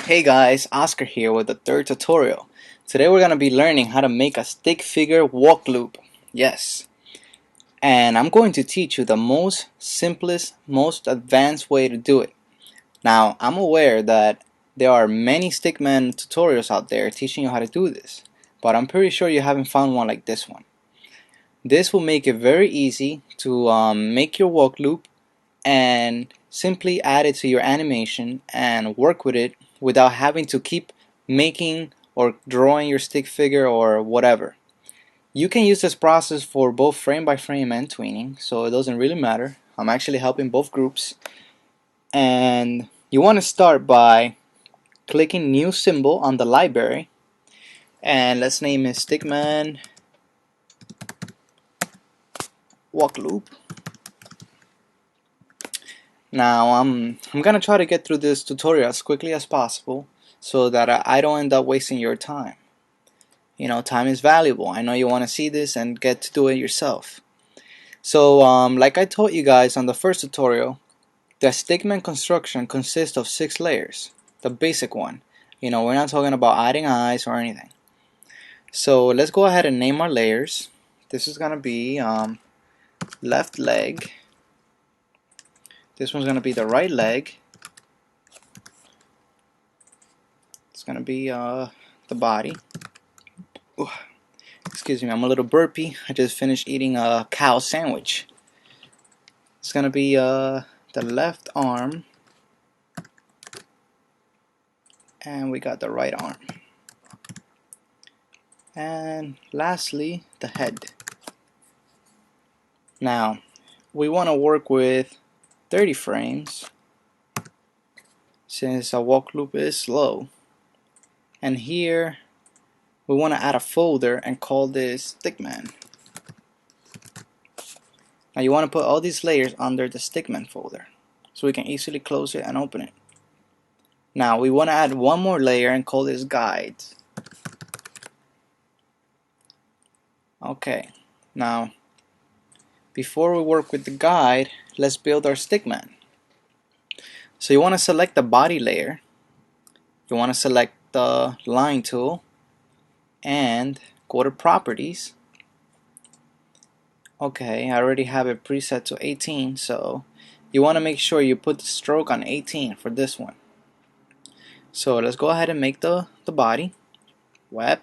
Hey guys, Oscar here with the third tutorial. Today we're going to be learning how to make a stick figure walk loop. Yes. And I'm going to teach you the most simplest, most advanced way to do it. Now, I'm aware that there are many Stickman tutorials out there teaching you how to do this, but I'm pretty sure you haven't found one like this one. This will make it very easy to make your walk loop and simply add it to your animation and work with it without having to keep making or drawing your stick figure or whatever. You can use this process for both frame by frame and tweening, so it doesn't really matter. I'm actually helping both groups. And you want to start by clicking new symbol on the library, and let's name it Stickman walk loop. Now I'm gonna try to get through this tutorial as quickly as possible so that I don't end up wasting your time. You know, time is valuable. I know you want to see this and get to do it yourself. So like I told you guys on the first tutorial, the Stickman construction consists of 6 layers. The basic one. You know, we're not talking about adding eyes or anything. So let's go ahead and name our layers. This is gonna be left leg. This one's gonna be the right leg. It's gonna be the body. Ooh, excuse me, I'm a little burpy. I just finished eating a cow sandwich. It's gonna be the left arm, and we got the right arm, and lastly the head. Now we want to work with 30 frames since a walk loop is slow, and here we want to add a folder and call this Stickman. Now you want to put all these layers under the Stickman folder so we can easily close it and open it. Now we want to add one more layer and call this guides. Okay, now before we work with the guide, let's build our Stickman. So you want to select the body layer, you want to select the line tool, and go to properties. Okay, I already have it preset to 18, so you want to make sure you put the stroke on 18 for this one. So let's go ahead and make the body web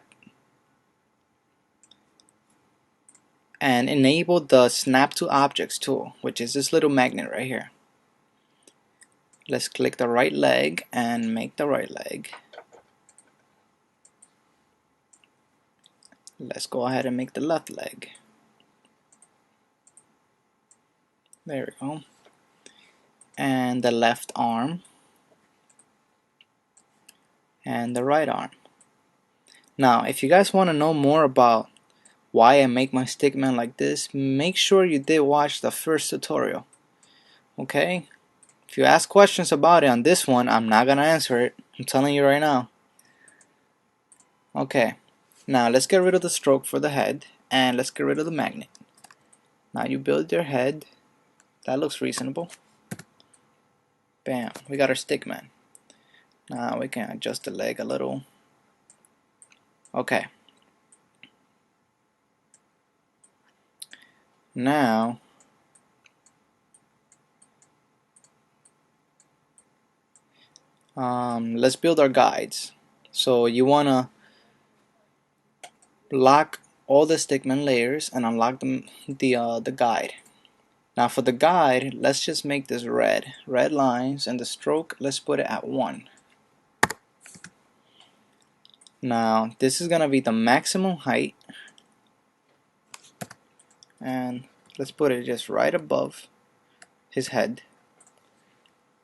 and enable the snap to objects tool, which is this little magnet right here. Let's click the right leg and make the right leg. Let's go ahead and make the left leg. There we go. And the left arm and the right arm. Now if you guys want to know more about why I make my Stickman like this, make sure you did watch the first tutorial. Okay? If you ask questions about it on this one, I'm not gonna answer it. I'm telling you right now. Okay, now let's get rid of the stroke for the head and let's get rid of the magnet. Now you build your head. That looks reasonable. Bam, we got our Stickman. Now we can adjust the leg a little. Okay. Now let's build our guides. So you wanna lock all the Stickman layers and unlock the guide. Now for the guide, let's just make this red lines, and the stroke, let's put it at 1. Now this is gonna be the maximum height, and let's put it just right above his head.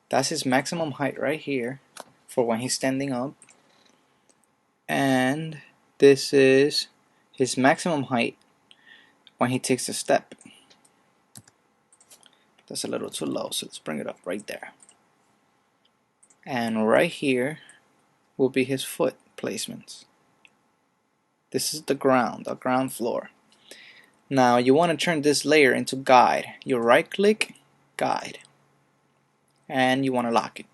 That's his maximum height right here for when he's standing up, and this is his maximum height when he takes a step. That's a little too low, so let's bring it up right there. And right here will be his foot placements. This is the ground floor. Now you want to turn this layer into guide. You right click, guide, and you want to lock it.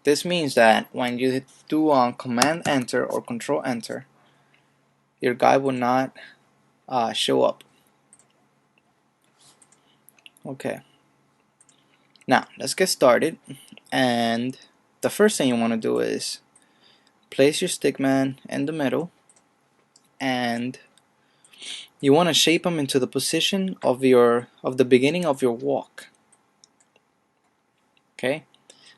This means that when you do Command Enter or Control Enter, your guy will not show up. Okay, now let's get started. And the first thing you want to do is place your stickman in the middle, and you want to shape them into the position of the beginning of your walk. Okay,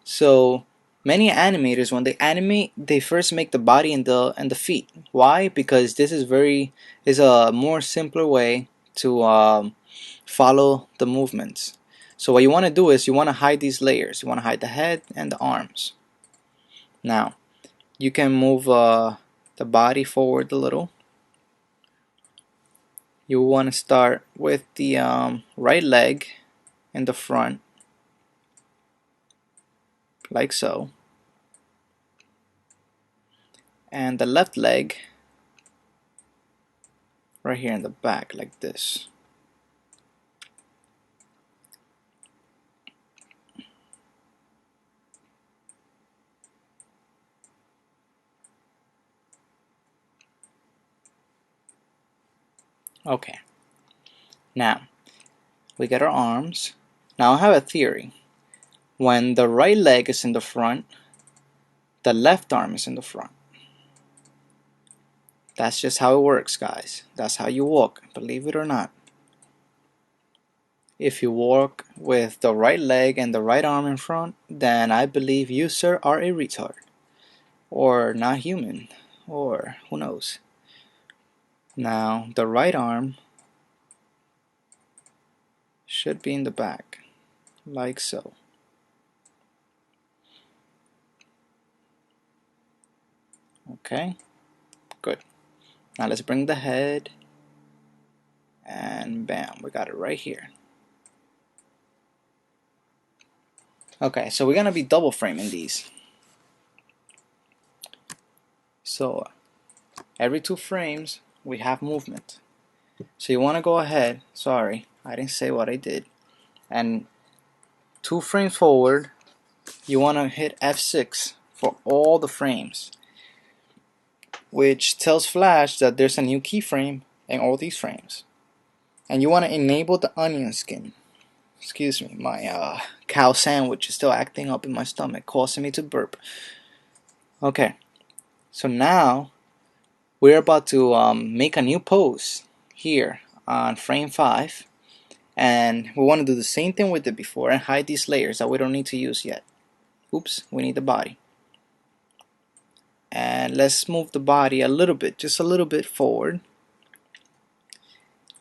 so many animators, when they animate, they first make the body and the feet. Why? Because this is a more simpler way to follow the movements. So what you want to do is you want to hide these layers. You want to hide the head and the arms. Now you can move the body forward a little. You want to start with the right leg in the front, like so, and the left leg right here in the back, like this. Okay, now we get our arms. Now I have a theory. When the right leg is in the front, the left arm is in the front. That's just how it works, guys. That's how you walk, believe it or not. If you walk with the right leg and the right arm in front, then I believe you, sir, are a retard. Or not human. Or who knows. Now, the right arm should be in the back, like so. Okay, good. Now let's bring the head, and bam, we got it right here. Okay, so we're gonna be double framing these. So every 2 frames we have movement. So you want to go ahead, sorry, I didn't say what I did, and 2 frames forward, you want to hit F6 for all the frames, which tells Flash that there's a new keyframe in all these frames. And you want to enable the onion skin. Excuse me, my cow sandwich is still acting up in my stomach, causing me to burp. Okay, so now we're about to make a new pose here on frame 5, and we want to do the same thing we did before and hide these layers that we don't need to use yet. Oops, we need the body. And let's move the body a little bit, just a little bit forward.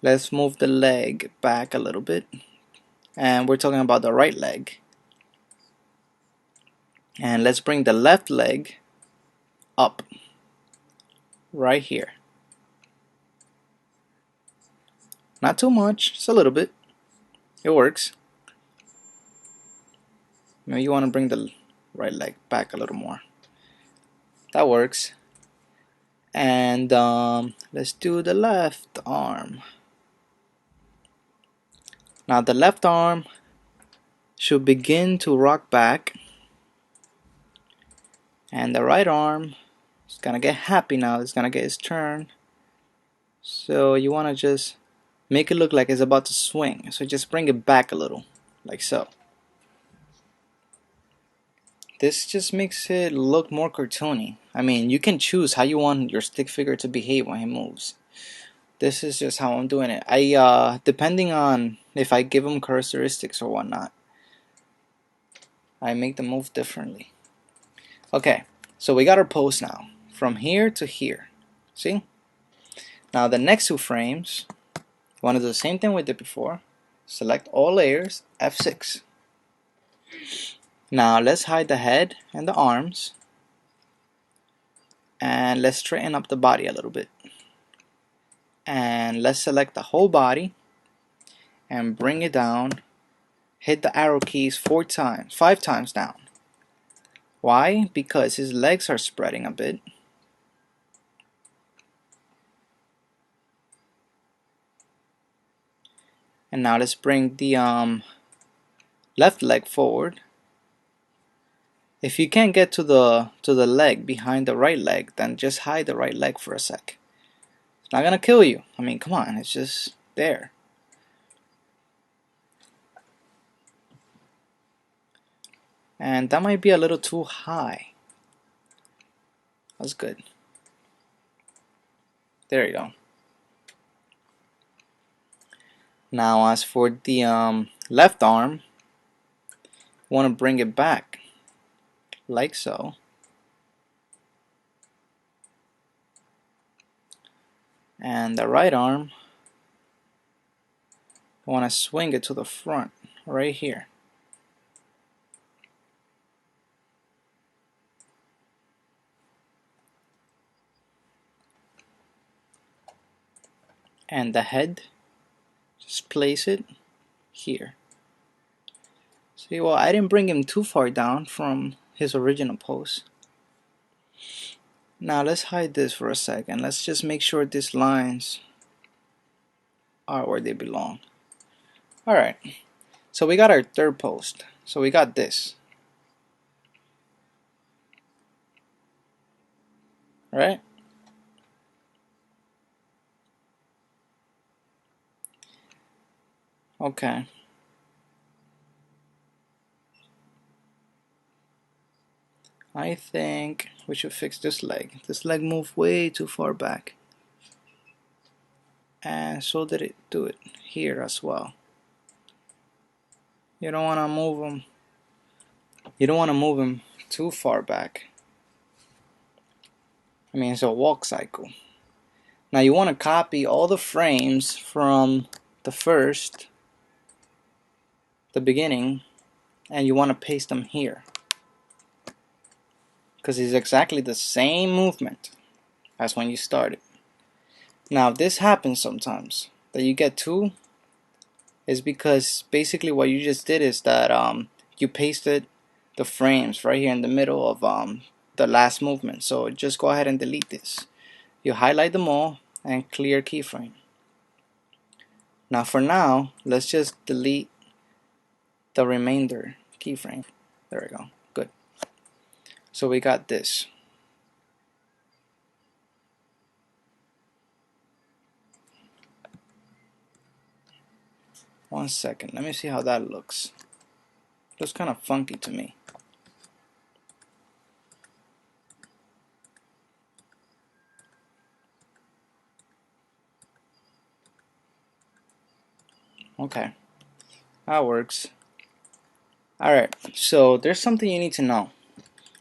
Let's move the leg back a little bit, and we're talking about the right leg. And let's bring the left leg up right here. Not too much, just a little bit. It works. Maybe you want to bring the right leg back a little more. That works. And let's do the left arm. Now the left arm should begin to rock back, and the right arm is gonna get happy now. It's gonna get its turn. So you want to just make it look like it's about to swing. So just bring it back a little, like so. This just makes it look more cartoony. I mean, you can choose how you want your stick figure to behave when he moves. This is just how I'm doing it. Depending on if I give him characteristics or whatnot, I make them move differently. Okay, so we got our pose now, from here to here. See? Now the next 2 frames, you want to do the same thing we did before. Select all layers, F6. Now let's hide the head and the arms, and let's straighten up the body a little bit. And let's select the whole body and bring it down. Hit the arrow keys 5 times down. Why? Because his legs are spreading a bit. And now let's bring the left leg forward. If you can't get to the leg behind the right leg, then just hide the right leg for a sec. It's not gonna kill you. I mean, come on, it's just there. And that might be a little too high. That's good. There you go. Now as for the left arm, you want to bring it back like so. And the right arm, I want to swing it to the front right here. And the head, just place it here. See, well, I didn't bring him too far down from his original pose. Now let's hide this for a second. Let's just make sure these lines are where they belong. Alright, so we got our third post. So we got this. Right? Okay. I think we should fix this leg. This leg moved way too far back. And so did it do it here as well. You don't want to move them. You don't want to move them too far back. I mean, it's a walk cycle. Now you want to copy all the frames from the beginning, and you want to paste them here. Because it's exactly the same movement as when you started. Now this happens sometimes, that you get two, is because basically what you just did is that you pasted the frames right here in the middle of the last movement. So just go ahead and delete this. You highlight them all and clear keyframe. Now for now, let's just delete the remainder keyframe. There we go. Good. So we got this. One second, let me see how that looks. Looks kind of funky to me. Okay, that works. Alright, so there's something you need to know.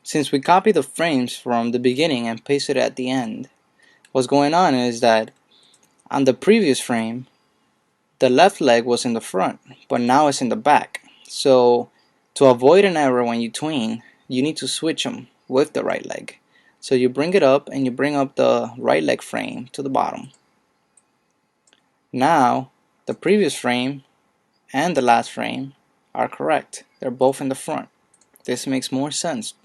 Since we copied the frames from the beginning and pasted it at the end, what's going on is that on the previous frame, the left leg was in the front, but now it's in the back. So to avoid an error when you tween, you need to switch them with the right leg. So you bring it up and you bring up the right leg frame to the bottom. Now the previous frame and the last frame are correct. They're both in the front. This makes more sense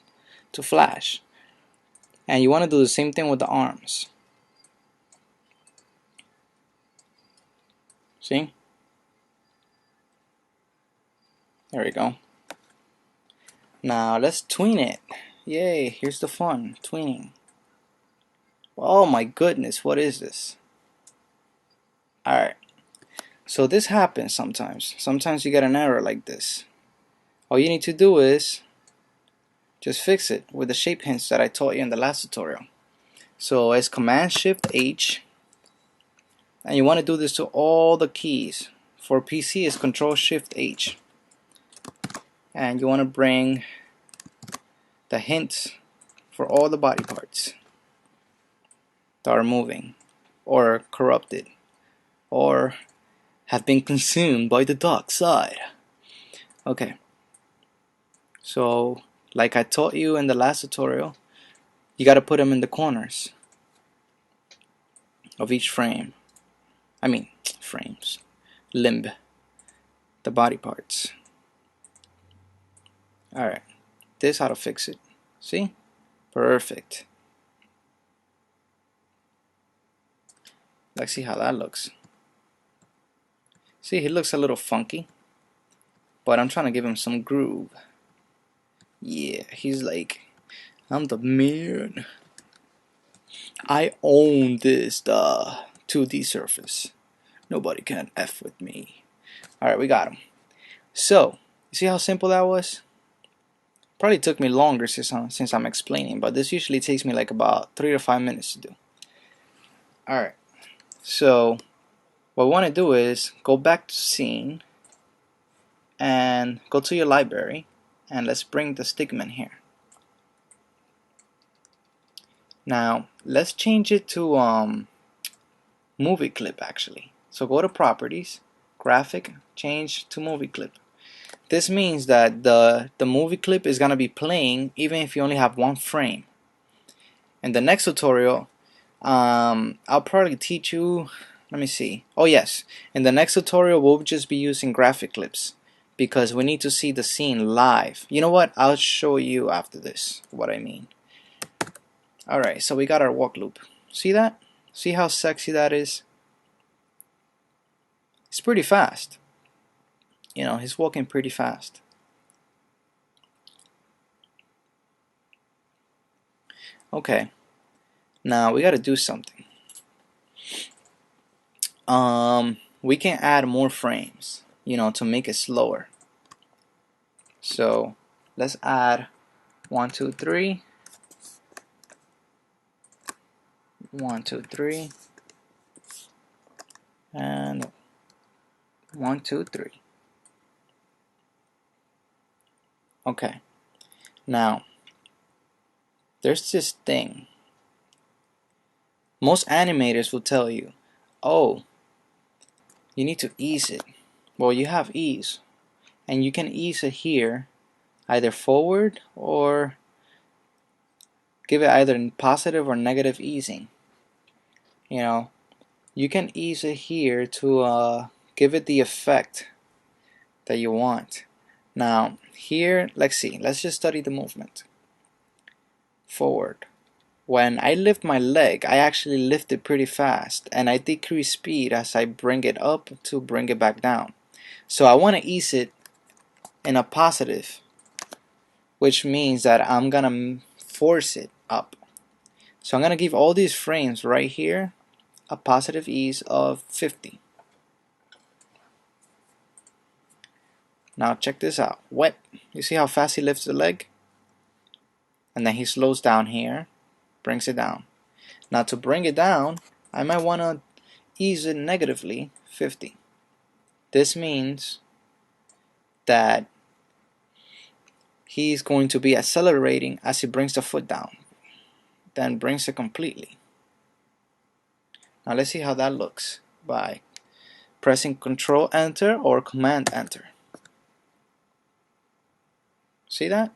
to Flash. And you want to do the same thing with the arms. See? There we go. Now let's tween it. Yay, here's the fun, tweening. Oh my goodness, what is this? Alright, so this happens sometimes. Sometimes you get an error like this. All you need to do is just fix it with the shape hints that I taught you in the last tutorial. So it's Command-Shift-H, and you want to do this to all the keys. For PC it's Control-Shift-H. And you want to bring the hints for all the body parts that are moving or corrupted or have been consumed by the dark side. Okay, so like I taught you in the last tutorial, you got to put them in the corners of each frame. I mean frames, limb, the body parts. Alright, this is how to fix it. See? Perfect. Let's see how that looks. See, he looks a little funky, but I'm trying to give him some groove. Yeah, he's like, I'm the man. I own this 2D surface. Nobody can F with me. Alright, we got him. So, you see how simple that was? Probably took me longer since I'm explaining, but this usually takes me like about 3 to 5 minutes to do. Alright, so what we want to do is go back to scene and go to your library, and let's bring the Stickman here. Now let's change it to movie clip actually. So go to properties, graphic, change to movie clip. This means that the movie clip is gonna be playing even if you only have one frame. In the next tutorial, I'll probably teach you. Let me see. Oh yes, in the next tutorial we'll just be using graphic clips because we need to see the scene live. You know what? I'll show you after this what I mean. Alright, so we got our walk loop. See that? See how sexy that is? It's pretty fast. You know, he's walking pretty fast. Okay, now we gotta do something. We can add more frames, you know, to make it slower. So let's add 1, 2, 3. 1, 2, 3, and 1, 2, 3. Okay, now there's this thing. Most animators will tell you, oh, you need to ease it. Well, you have ease, and you can ease it here, either forward or give it either positive or negative easing. You know, you can ease it here to give it the effect that you want. Now here, let's see, let's just study the movement. Forward. When I lift my leg, I actually lift it pretty fast, and I decrease speed as I bring it up to bring it back down. So I want to ease it in a positive, which means that I'm gonna force it up. So I'm gonna give all these frames right here a positive ease of 50. Now check this out. Wet. You see how fast he lifts the leg? And then he slows down here, brings it down. Now to bring it down, I might want to ease it negatively 50. This means that he's going to be accelerating as he brings the foot down, then brings it completely. Now let's see how that looks by pressing Control Enter or Command Enter. See that?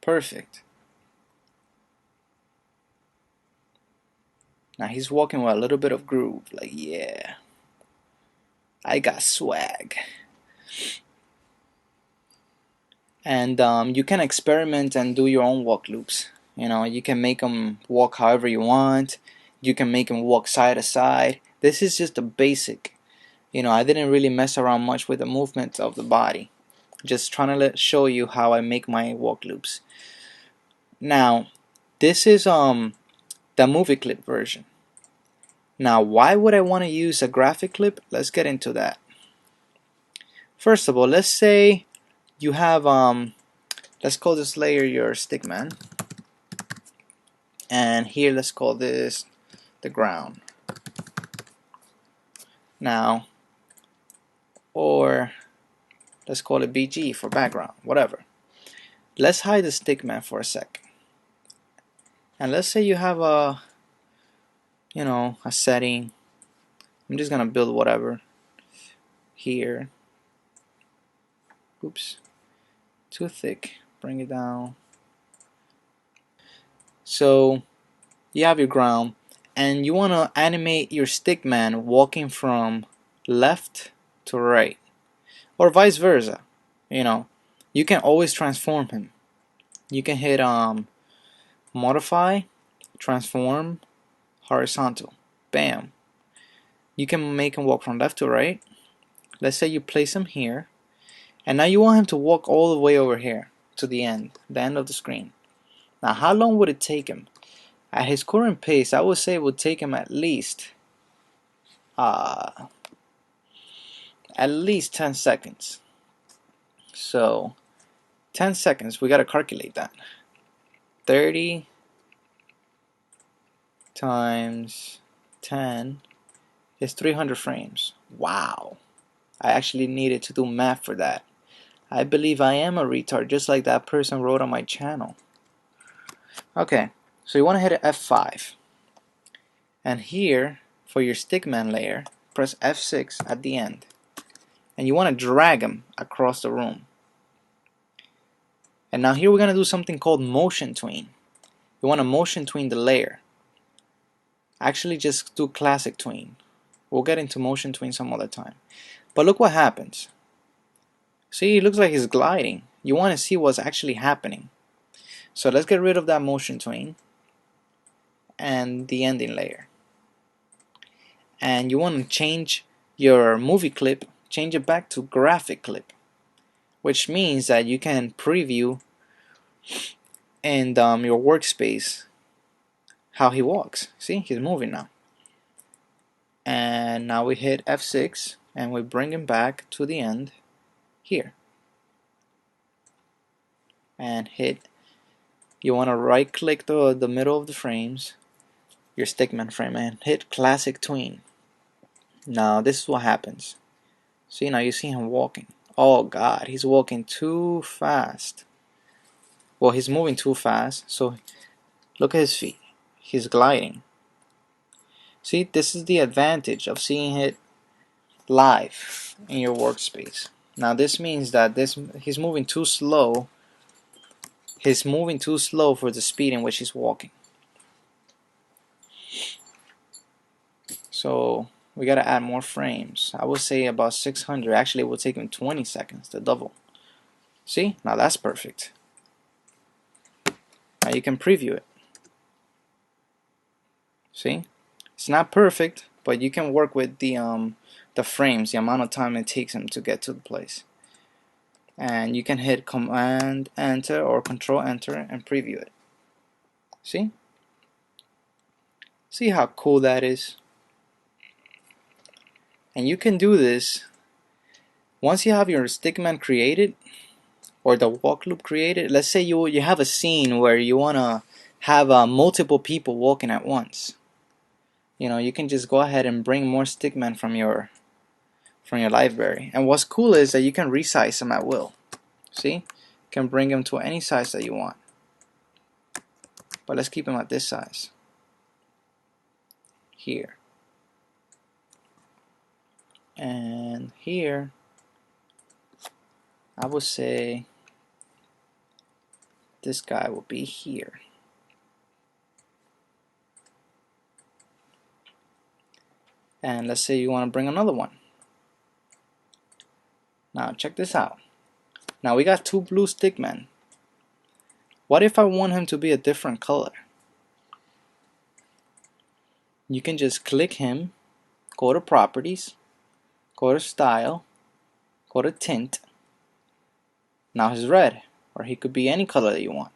Perfect. Now he's walking with a little bit of groove, like, yeah, I got swag. And you can experiment and do your own walk loops. You know, you can make them walk however you want. You can make them walk side to side. This is just a basic. You know, I didn't really mess around much with the movement of the body. Just trying to show you how I make my walk loops. Now, this is the movie clip version. Now, why would I want to use a graphic clip? Let's get into that. First of all, let's say you have let's call this layer your Stickman, and here let's call this the ground. Now, or let's call it BG for background, whatever. Let's hide the Stickman for a sec, and let's say you have a a setting. I'm just gonna build whatever here. Oops, too thick, bring it down. So you have your ground, and you want to animate your Stickman walking from left to right, or vice versa. You know, you can always transform him. You can hit modify, transform, horizontal. bam, you can make him walk from left to right. Let's say you place him here, and now you want him to walk all the way over here to the end of the screen. Now how long would it take him? At his current pace, I would say it would take him at least 10 seconds. So 10 seconds, we gotta calculate that. 30 times 10 is 300 frames. Wow. I actually needed to do math for that. I believe I am a retard, just like that person wrote on my channel. Okay, so you want to hit F5. And here, for your Stickman layer, press F6 at the end. And you want to drag him across the room. And now here we're going to do something called motion tween. You want to motion tween the layer. Actually, just do classic tween. We'll get into motion tween some other time. But look what happens. See, it looks like he's gliding. You want to see what's actually happening. So let's get rid of that motion tween and the ending layer. And you want to change your movie clip, change it back to graphic clip, which means that you can preview in your workspace how he walks. See, he's moving now. And now we hit F6 and we bring him back to the end here. And hit, you want to right click the middle of the frames, your Stickman frame, and hit classic tween. Now this is what happens. See, now you see him walking. Oh god, he's walking too fast. Well, he's moving too fast, so look at his feet. He's gliding. See, this is the advantage of seeing it live in your workspace. Now this means that he's moving too slow. He's moving too slow for the speed in which he's walking. So we gotta add more frames. I would say about 600. Actually, it will take him 20 seconds to double. See? Now that's perfect. Now you can preview it. See? It's not perfect, but you can work with the frames, the amount of time it takes him to get to the place. And you can hit Command Enter or Control Enter and preview it. See? See how cool that is? And you can do this once you have your Stickman created or the walk loop created. Let's say you have a scene where you want to have multiple people walking at once. You know, you can just go ahead and bring more Stickman from your library. And what's cool is that you can resize them at will. See? You can bring them to any size that you want. But let's keep them at this size. Here. And here, I would say this guy will be here. And let's say you want to bring another one. Now check this out. Now we got two blue Stickmen. What if I want him to be a different color? You can just click him, go to Properties, go to Style, go to Tint. Now he's red, or he could be any color that you want.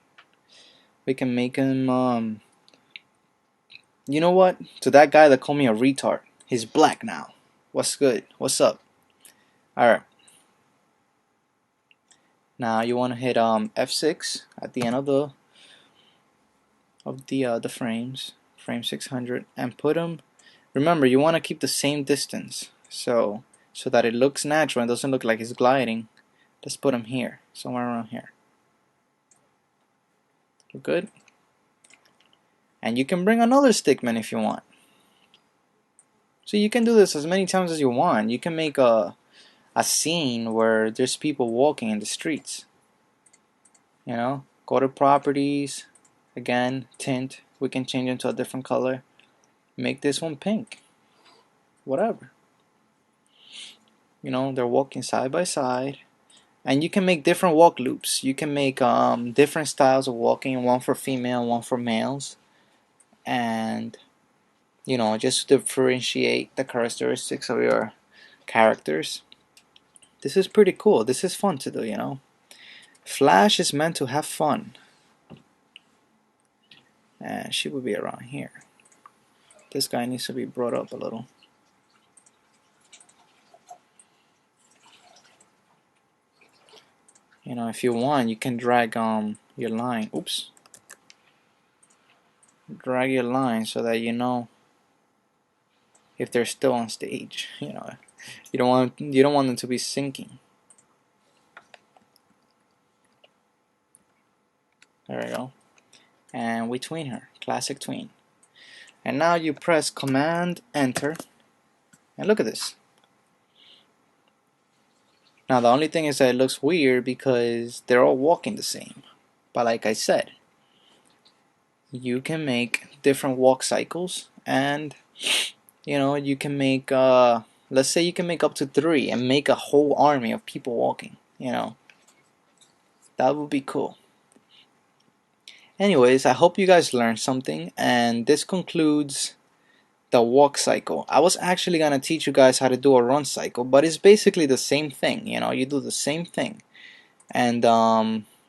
We can make him, you know what? To that guy that called me a retard, he's black now. What's good? What's up? Alright. Now you want to hit F6 at the end of the frames, frame 600, and put them. Remember, you want to keep the same distance, so that it looks natural and doesn't look like he's gliding. Let's put him here, somewhere around here. We're good. And you can bring another Stickman if you want. So you can do this as many times as you want. You can make a scene where there's people walking in the streets. You know, go to Properties, again, Tint. We can change it to a different color. Make this one pink. Whatever. You know, they're walking side by side. And you can make different walk loops. You can make different styles of walking, one for female, one for males. And you know, just to differentiate the characteristics of your characters. This is pretty cool. This is fun to do, you know. Flash is meant to have fun. And she would be around here. This guy needs to be brought up a little. You know, if you want, you can drag your line. Oops. Drag your line so that you know if they're still on stage. You know, you don't want them to be sinking. There we go. And we tween her. Classic tween. And now you press Command Enter. And look at this. Now the only thing is that it looks weird because they're all walking the same. But like I said, you can make different walk cycles, and you know, you can make let's say you can make up to 3 and make a whole army of people walking, you know. That would be cool. Anyways, I hope you guys learned something, and this concludes the walk cycle. I was actually gonna teach you guys how to do a run cycle, but it's basically the same thing, you know. You do the same thing, and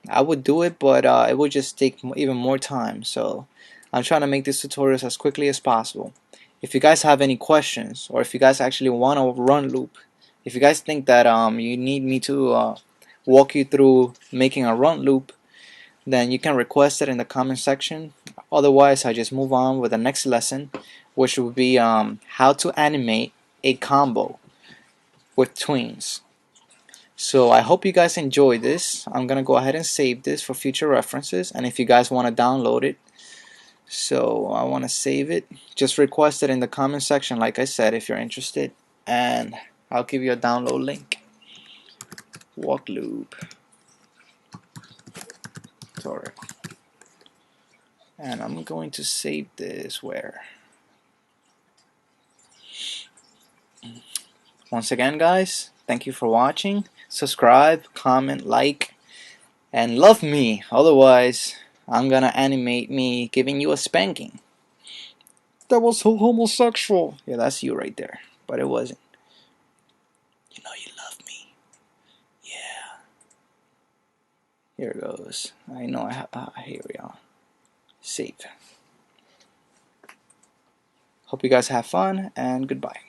I would do it, but it would just take even more time. So I'm trying to make these tutorials as quickly as possible. If you guys have any questions, or if you guys actually want a run loop, if you guys think that you need me to walk you through making a run loop, then you can request it in the comment section. Otherwise, I just move on with the next lesson, which will be how to animate a combo with tweens. So I hope you guys enjoyed this. I'm gonna go ahead and save this for future references, and if you guys want to download it, so I want to save it, just request it in the comment section like I said if you're interested, and I'll give you a download link. Walk loop tutorial. And I'm going to save this where? Once again, guys, thank you for watching. Subscribe, comment, like, and love me. Otherwise, I'm gonna animate me giving you a spanking. That was so homosexual. Yeah, that's you right there. But it wasn't. You know you love me. Yeah. Here it goes. I know I have. Here we are. Save. Hope you guys have fun, and goodbye.